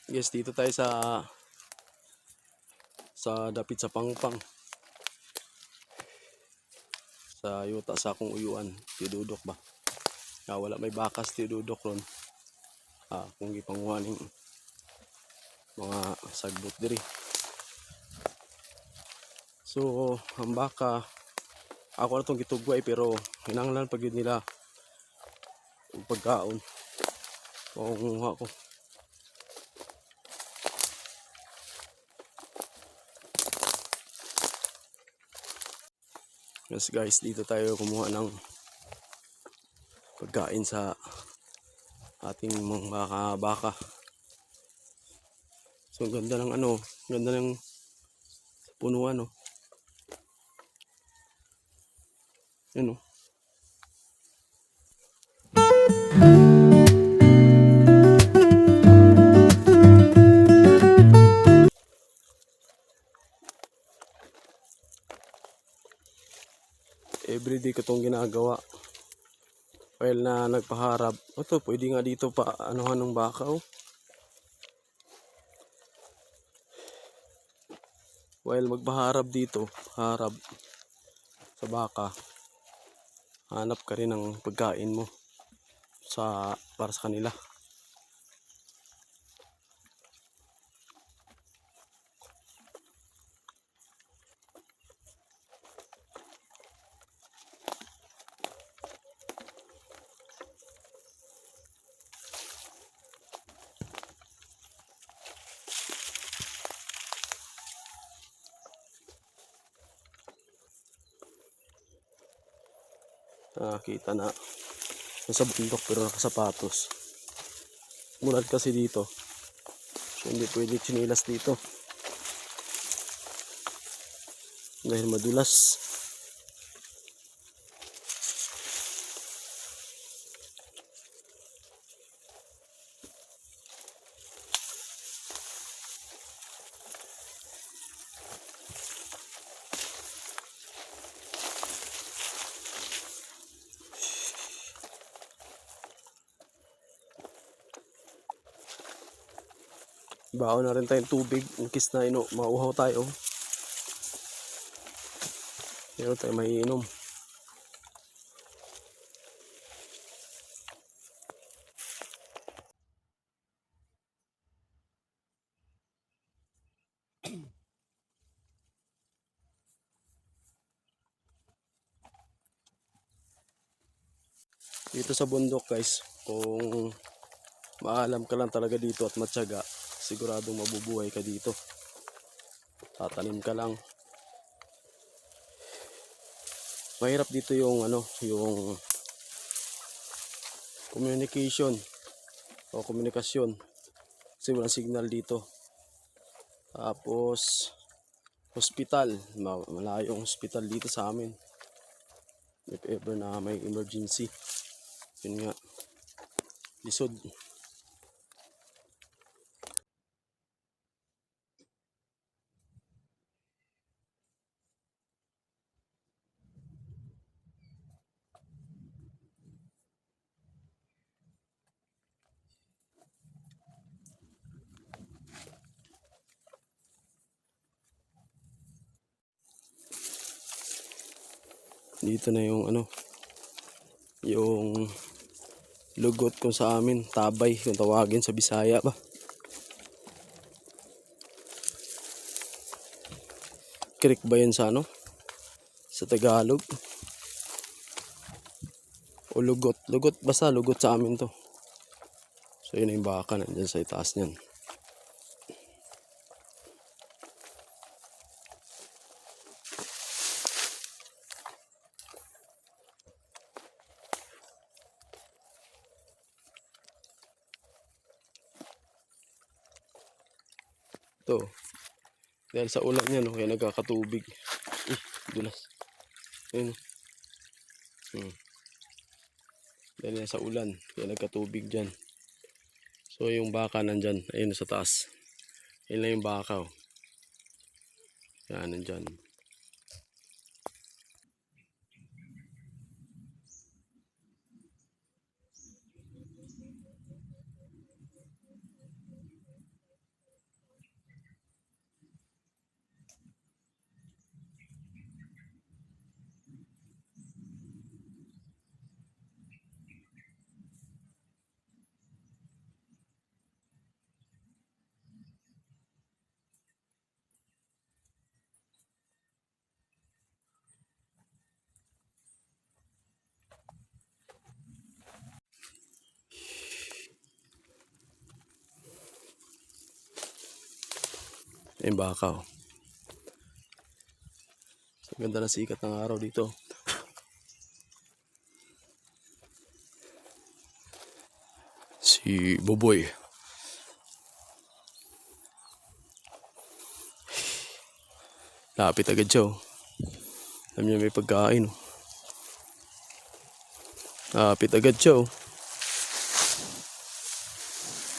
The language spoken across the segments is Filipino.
Guys, dito tayo sa dapit sa Pangpang. Sa yuta sa akong uyuan, tidudok ba. Wala may bakas tidudok ron. Kung gipanguhaning mga sagbot diri. So, ang baka ako na itong gitugway pero hinanglan pag yun nila pagkaon. Pangunguha ko. Yes guys, dito tayo kumuha ng pagkain sa ating mga baka. So ganda ng ganda ng punuan Yan everyday ko itong ginagawa. While na nagpaharap. Ito, pwede nga dito pa anuhan ng baka While magpaharap dito, harap sa baka, hanap ka rin ng pagkain mo para sa kanila. Kita na nasa bundok pero nakasapatos. Mulad kasi dito, so hindi pwede chinilas dito dahil madulas. Baon na rin tayong tubig in case na mauhaw tayo. Meron tayo maiinom. Dito sa bundok guys, kung maalam ka lang talaga dito at matyaga, siguradong mabubuhay ka dito. Tatanim ka lang. Mahirap dito yung yung communication o komunikasyon kasi walang signal dito. Tapos hospital, malayong hospital dito sa amin if ever na may emergency. Yun nga, lisod. Dito na yung yung lugot kung sa amin, tabay kung tawagin sa Bisaya ba. Creek ba yun sa sa Tagalog? O lugot, basta lugot sa amin to. So yun yung baka nandyan sa itaas niyan. Ito, dahil sa ulan yan kaya nagkakatubig. Dulas. Ayun. Dahil yan sa ulan kaya nagkatubig dyan. So yung baka nandyan, ayun sa taas. Ayun lang yung baka yan, nandyan. Yung baka, oh. So, ganda na sikat ng araw dito. Si Buboy. Lapit agad siya, oh. Alam niya may pagkain, oh. Lapit agad siya, oh.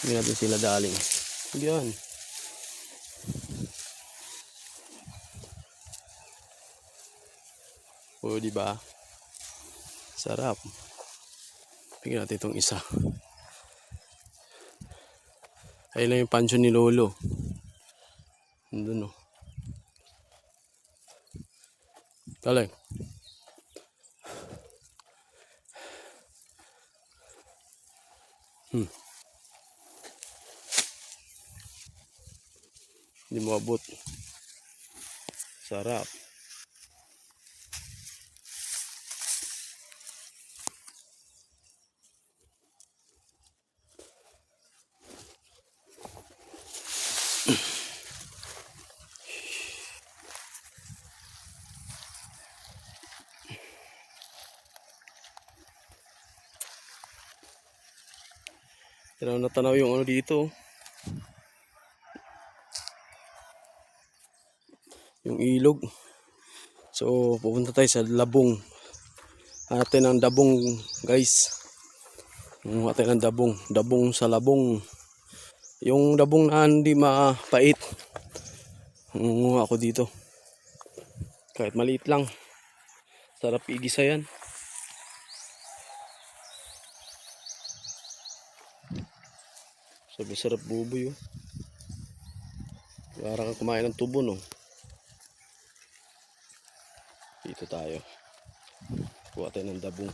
Hindi natin sila daling. Yan. O, diba? Sarap. Tingnan natin itong isa. Ayun lang yung pansyon ni Lolo. Nandun, oh. Galing. Hindi mo abot. Sarap. Pero natanaw yung ano dito. Yung ilog. So, pupunta tayo sa labong. Hanapin ang dabong, guys. Hanapin tayo ng dabong. Dabong sa labong. Yung dabong na hindi mapait. Nangunguha ako dito. Kahit maliit lang. Sarap igisa yan. Sabi sarap buboy, oh. Parang kumain ng tubo, no? Dito tayo. Kuha tayo ng dabong.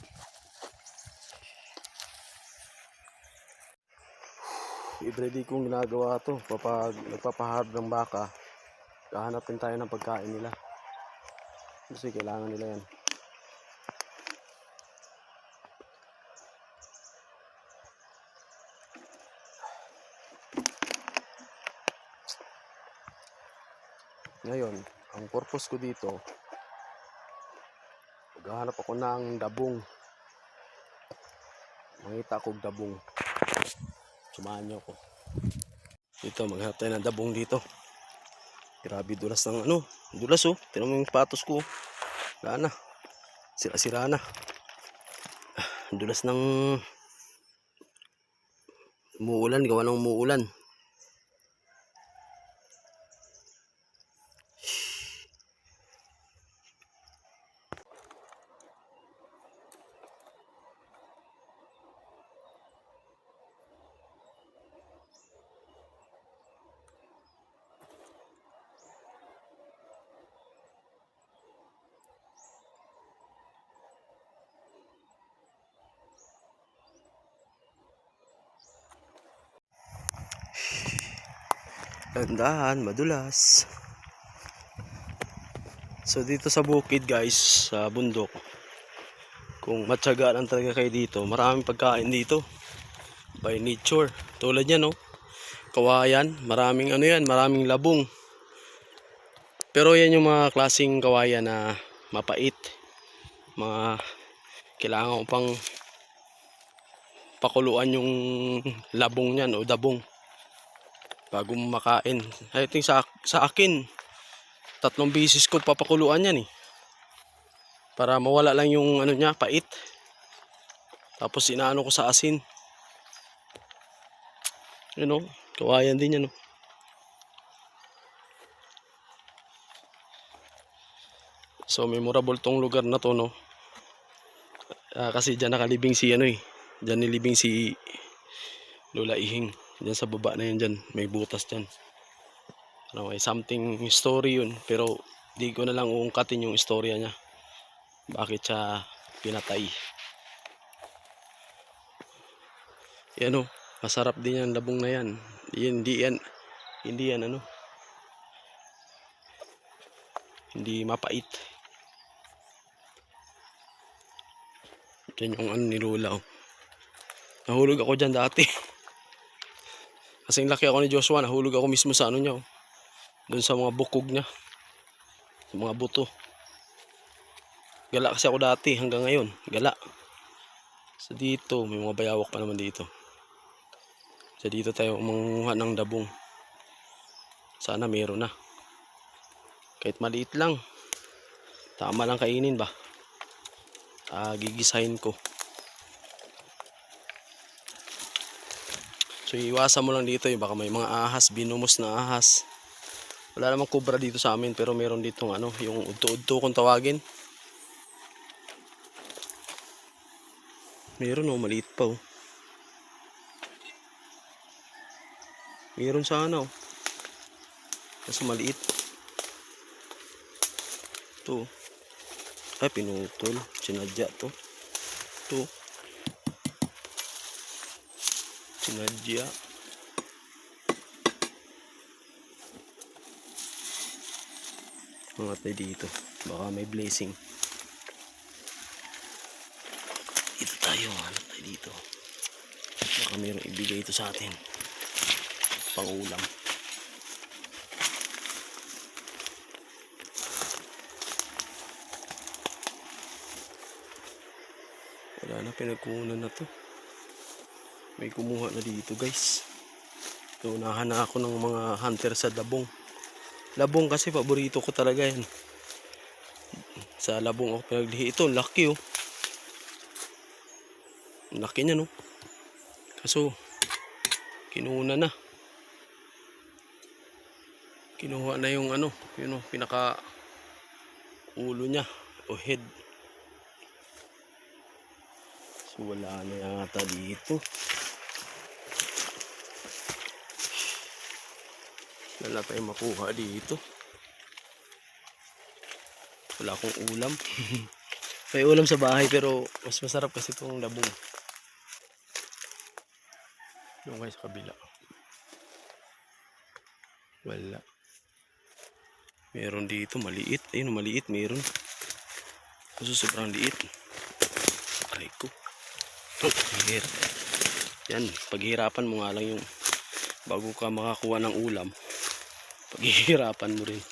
Everyday kong ginagawa to. Kapag nagpapahard ng baka, kahanapin tayo ng pagkain nila. Kasi kailangan nila yan. Ngayon, ang purpose ko dito, maghahanap ako ng dabong. Makita ko dabong. Sumahan niyo ako. Dito, maghanap tayo ng dabong dito. Grabe dulas ng ano. Dulas, oh. Tingnan mo yung patos ko. Wala na. Sira-sira na. Dulas ng umuulan. Gawa ng umuulan. Dandahan, madulas. So dito sa bukid, guys, sa bundok, kung matyaga lang talaga kayo dito, maraming pagkain dito. By nature. Tulad yan, no? Kawayan, maraming ano yan, maraming labong. Pero yan yung mga klaseng kawayan na mapait. Mga kailangan ko pang pakuluan yung labong yan o dabong bago makain. I think sa akin 3 beses ko papakuluan yan, eh, para mawala lang yung ano niya, pait. Tapos inaano ko sa asin. You know, kawayan din yan, no? So memorable tong lugar na to, no? Kasi dyan nakalibing si ano, eh. Dyan nilibing si Lola Ihing. Dyan sa baba na yun, dyan may butas dyan. Ano, may something story yun, pero di ko na lang uungkatin yung istorya niya. Bakit siya pinatay. Yan, oh. Masarap din yan, labong na yan. Hindi yan ano, hindi mapait. Yan yung ano ni Lola, oh. Nahulog ako dyan dati. Kasing laki ako ni Joshua, nahulog ako mismo sa ano niya, oh. Doon sa mga bukog niya, sa mga buto. Gala kasi ako dati hanggang ngayon, gala. So dito, may mga bayawak pa naman dito. So dito tayo manguha ng dabong. Sana meron na. Kahit maliit lang. Tama lang kainin ba? Gigisahin ko. So iwasan mo lang dito, baka may mga ahas, binumos na ahas. Wala namang kubra dito sa amin, pero meron ditong ano, yung udto-udto kung tawagin. Meron oh, maliit pa oh. Meron sana oh. Kasi maliit. Ito. Ay, pinutol. Sinadya to. Ito. Sinadya. Mga tayo dito. Baka may blessing. Dito tayo. Ano tayo dito? Baka mayroong ibigay ito sa atin. Pang-ulam. Wala na, pinagkunan na to. May kumuha na dito guys. Unahan na ako ng mga hunter sa labong. Labong kasi paborito ko talaga yan. Sa labong ako pinaglihi. Ito, laki oh. Laki niya no. Kaso, kinuha na. Kinuha na yung ano, yun oh, pinaka ulo niya o head. So wala na yata dito. Wala tayong makuha dito. Wala akong ulam. May ulam sa bahay pero mas masarap kasi itong labong. Yung kayo sa kabila. Wala. Meron dito maliit. Ayun maliit meron. Kasi sobrang liit. Aray ko. Yan. Paghihirapan mo nga lang yung bago ka makakuha ng ulam. Paghihirapan mo rin.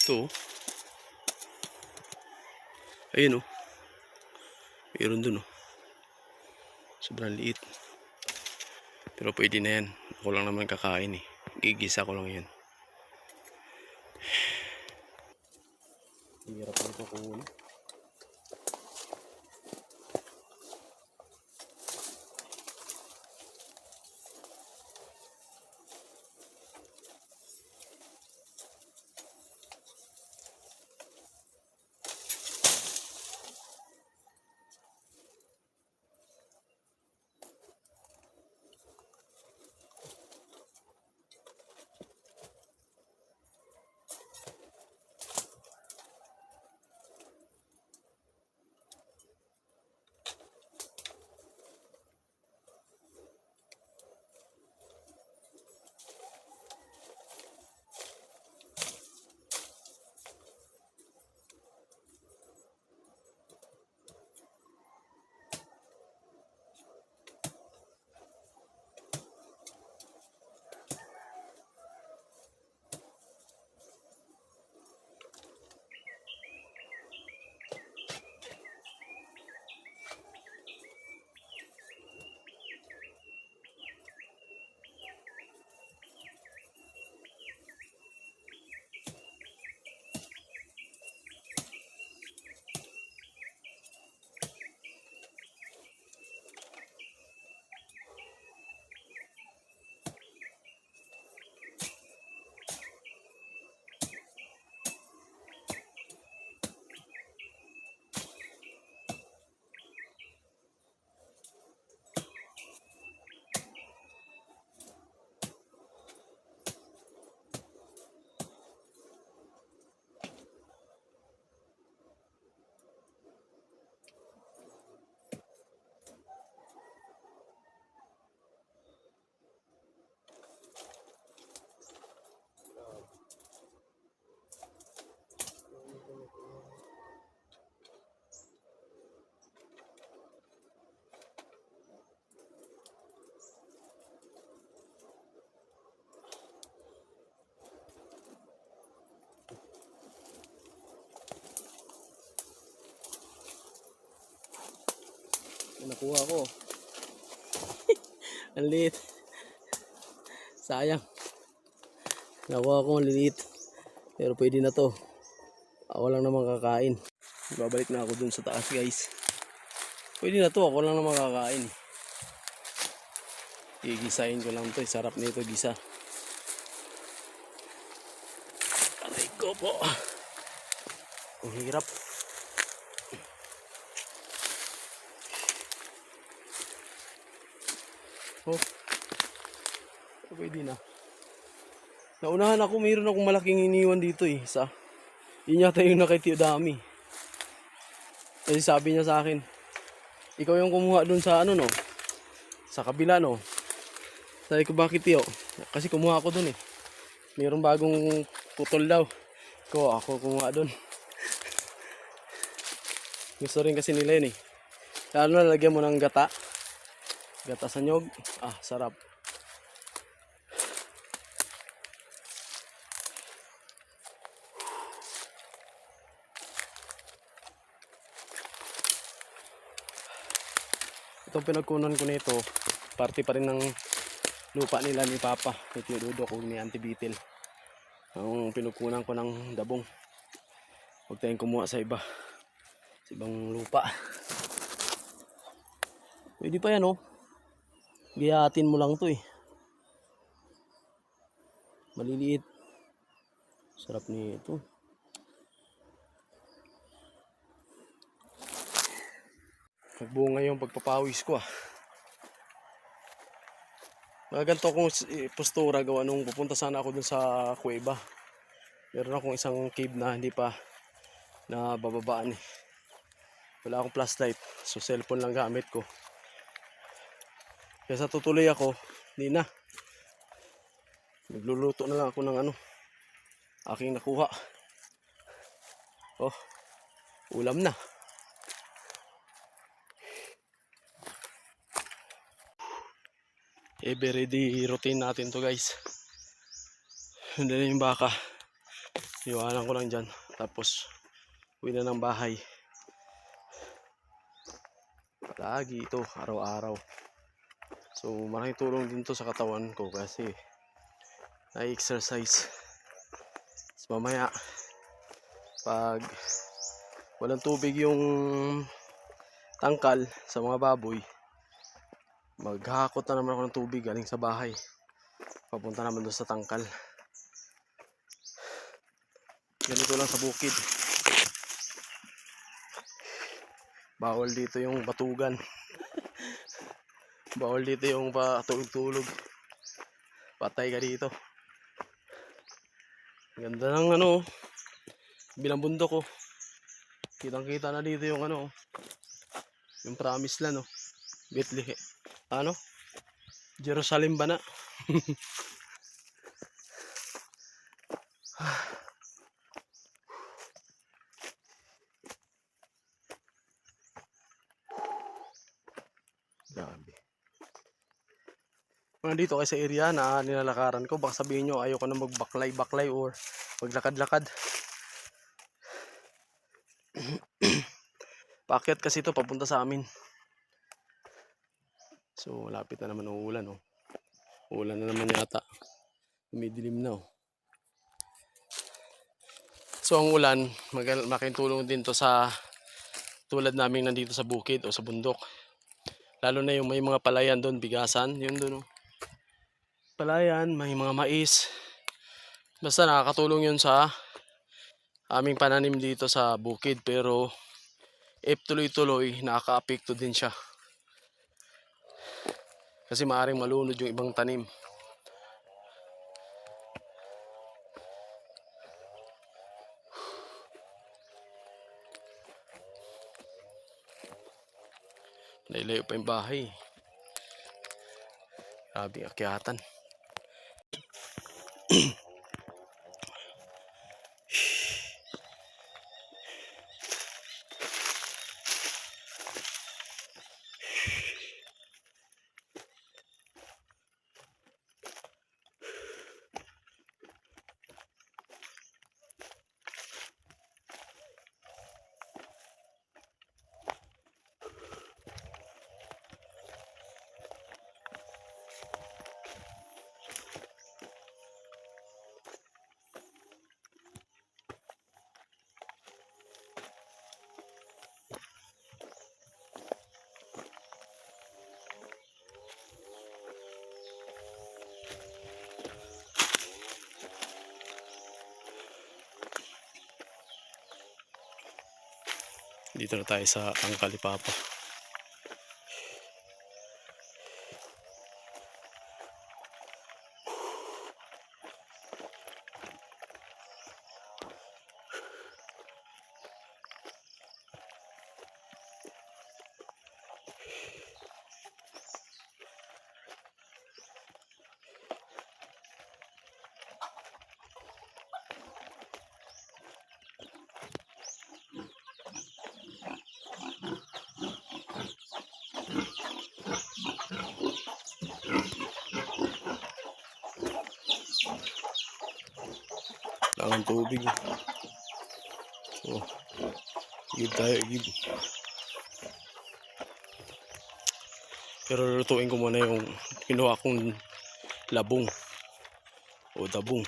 Ito. Ayun oh. Meron dun oh. Sobrang liit. Pero pwede na yan. Ako lang naman kakain eh. Gigisa ko lang yan. Hirap na ito kunin. nakuha ko. Ang liit. Sayang. Nakuha ko ang liit. Pero pwede na to. Ako lang naman kakain. Babalik na ako dun sa taas guys. Pwede na to. Ako lang naman kakain. Gigisahin ko lang to. Sarap nito gisa. Aray ko po. Ang hirap. Oh. Pwede na. Naunahan ako, mayroon akong malaking iniwan dito eh. Yun yata yung nakay Dami. Kasi sabi niya sa akin, ikaw yung kumuha dun sa ano no? Sa kabila no? Sabi ko, bakit Tio? Kasi kumuha ako dun eh. Mayroong bagong putol daw. Ako kumuha dun. Gusto rin kasi nila yun eh. Lalo na lagyan mo ng gata. Gata sa nyog. Ah, sarap. Itong pinagkunan ko nito, parte pa rin ng lupa nila ni Papa, ni Tio Dudok o ni Auntie Bitil. Ang pinagkunan ko ng dabong. Huwag tayong kumuha sa iba. Sa ibang lupa. Pwede pa yan oh. Giyatin mo lang to eh. Maliliit. Sarap nito. Nagbunga yung pagpapawis ko ah. Ganito akong postura gawa nung pupunta sana ako dun sa kuweba. Meron akong isang cave na hindi pa na bababaan eh. Wala akong flashlight. So cellphone lang gamit ko. Kaya sa tutuloy ako, hindi na. Nagluluto na lang ako ng aking nakuha. Oh, ulam na. Everyday routine natin to guys. Hindi na yung baka. Iwanan ko lang dyan. Tapos, uwi na ng bahay. Lagi ito, araw-araw. So, malaking tulong din to sa katawan ko kasi na-exercise. So, mamaya, pag walang tubig yung tangkal sa mga baboy, maghahakot na naman ako ng tubig galing sa bahay. Papunta naman doon sa tangkal. Ganito lang sa bukid. Bawal dito yung batugan. Bawal dito yung patulog-tulog. Patay ka dito. Ganda ng bilang bundok oh. Kitang-kita na dito yung yung promised land oh. Bethlehem. Jerusalem ba na? Grabe. Nandito kayo sa area na nilalakaran ko, baka sabihin nyo ayoko na magbaklay-baklay or maglakad-lakad. Paakyat kasi ito papunta sa amin. So lapit na naman uulan oh. Uulan na naman yata. Umidilim na oh. So ang ulan, malaking tulong din to sa tulad namin nandito sa bukid o sa bundok. Lalo na yung may mga palayan doon, bigasan, yun doon oh. Palayan, may mga mais. Basta nakakatulong yun sa aming pananim dito sa bukid, pero if tuloy-tuloy, nakaka-apekto din siya. Kasi maaaring malunod yung ibang tanim. Nailayo pa yung bahay. Grabe akyatan. Dito na tayo sa Angkalipapa. Ang tubig. So, igib tayo, igib. Pero lutuin ko muna yung kinuha kong labong o dabong.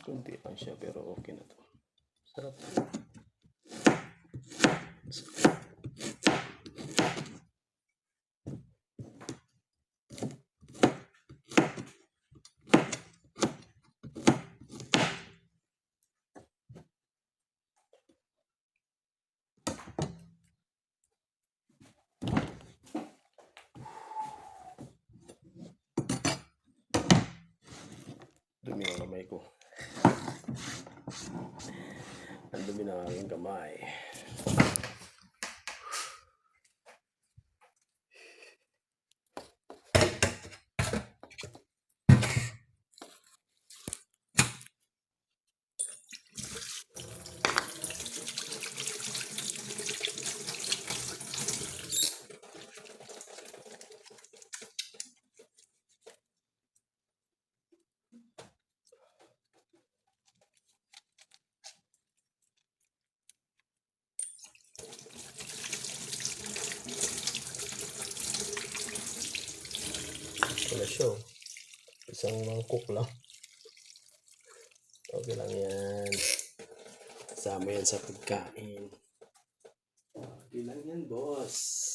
Kunti lang siya pero okay na to. Sarap. Dumi ang kamay ko. Ang dumi na aking kamay. Wala siya. Isang mangkok lang. Okay lang yan. Kasama yan sa pagkain. Okay lang yan, boss.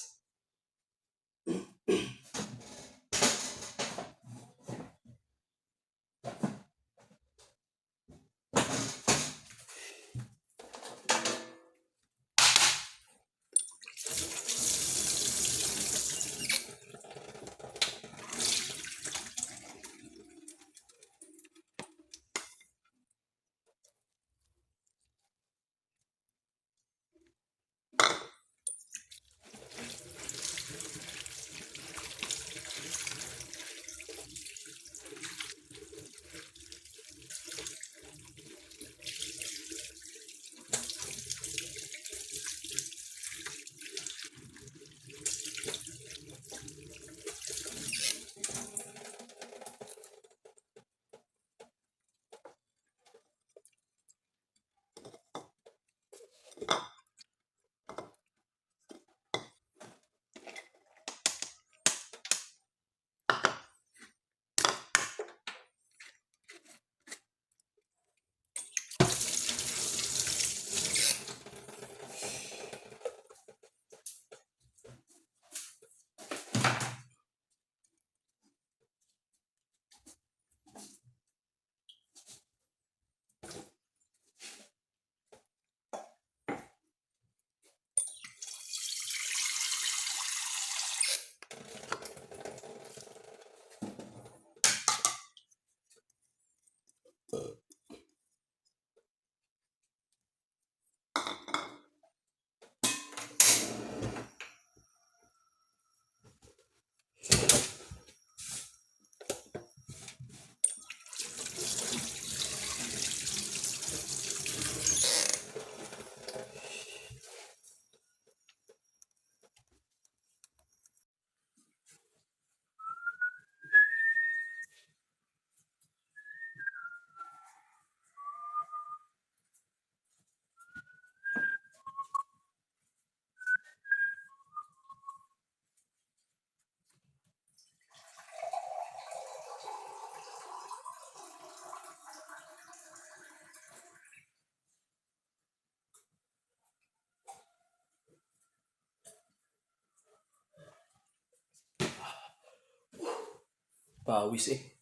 Pawis eh.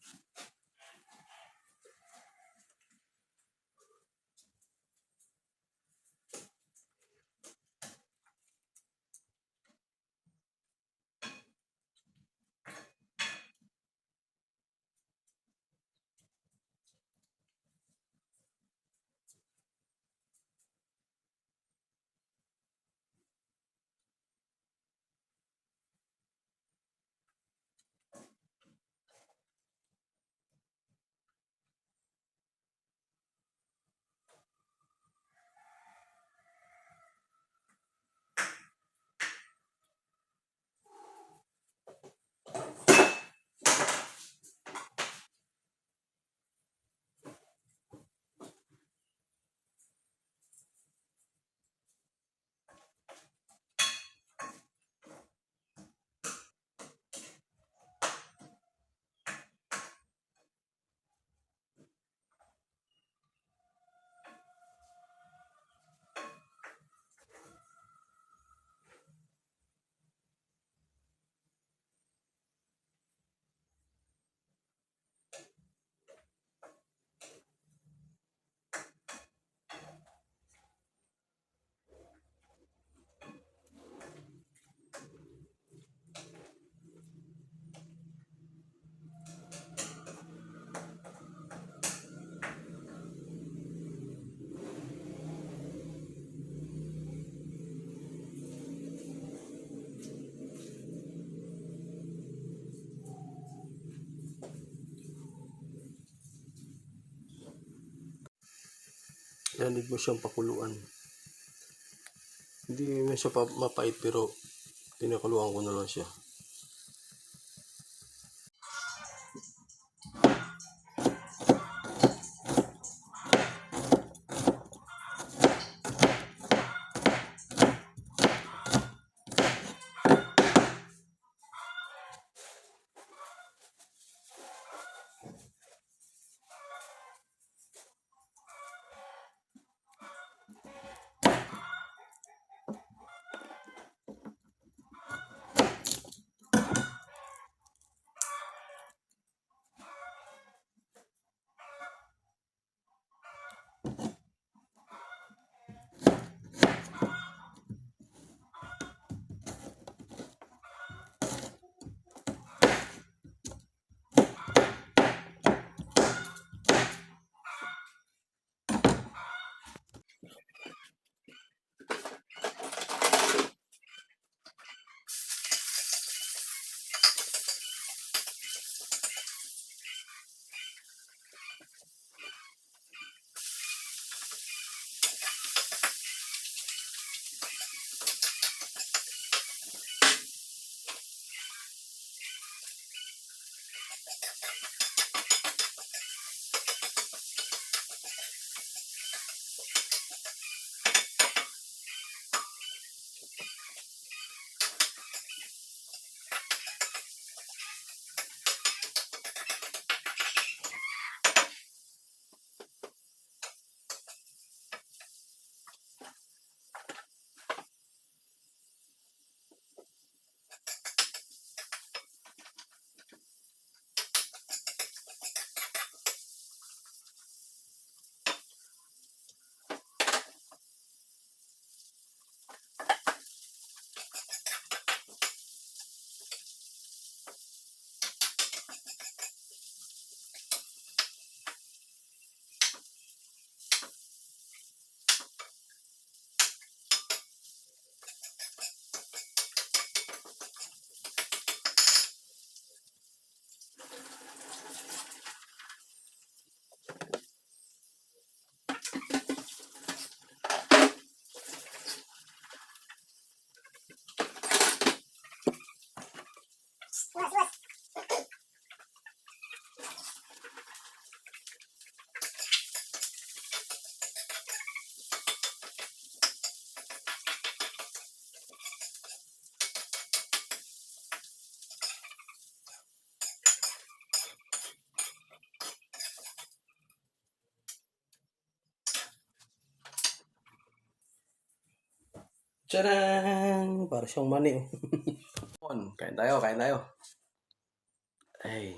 Yan, need mo siyang pakuluan. Hindi naman siya mapait pero pinakuluan ko na lang siya. Tcharan! Para siyang mani oh. Kain tayo, kain tayo. Ay.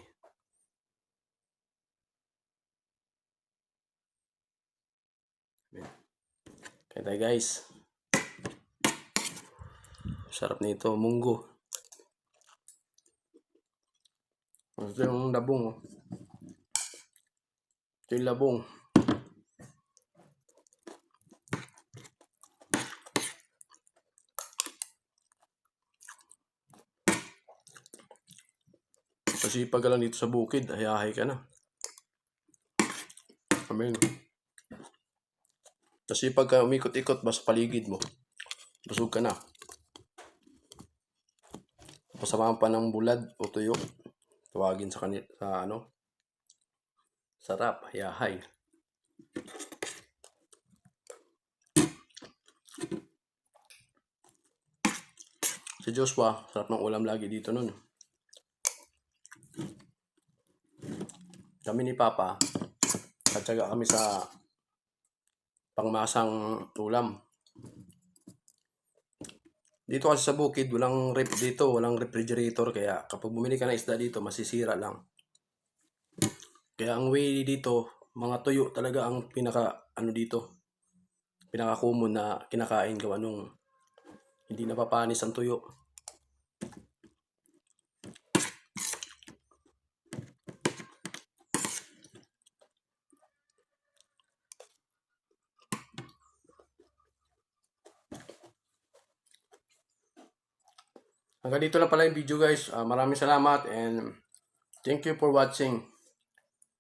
Kaya tayo guys. Sarap nito, munggo. Ito yung labong. Oh. Ito yung labong. Kasi pag lang dito sa bukid, hayahay ka na. Amen. Kasi pagka umikot-ikot ba sa paligid mo, busog ka na. Pasamahan pa ng bulad o tuyo. Tawagin sa kanil sa ano. Sarap, hayahay. Si Joshua, sarap ng ulam lagi dito nun. Kami ni Papa, katsaga kami sa pangmasang ulam. Dito kasi sa bukid, walang rep dito, walang refrigerator. Kaya kapag bumili ka ng isda dito, masisira lang. Kaya ang way dito, mga tuyo talaga ang pinaka, ano dito, pinaka common na kinakain gawa nung hindi napapanis ang tuyo. Hanggang dito lang pala yung video guys. Maraming salamat and thank you for watching.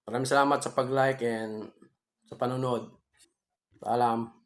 Maraming salamat sa pag-like and sa panonood. Paalam.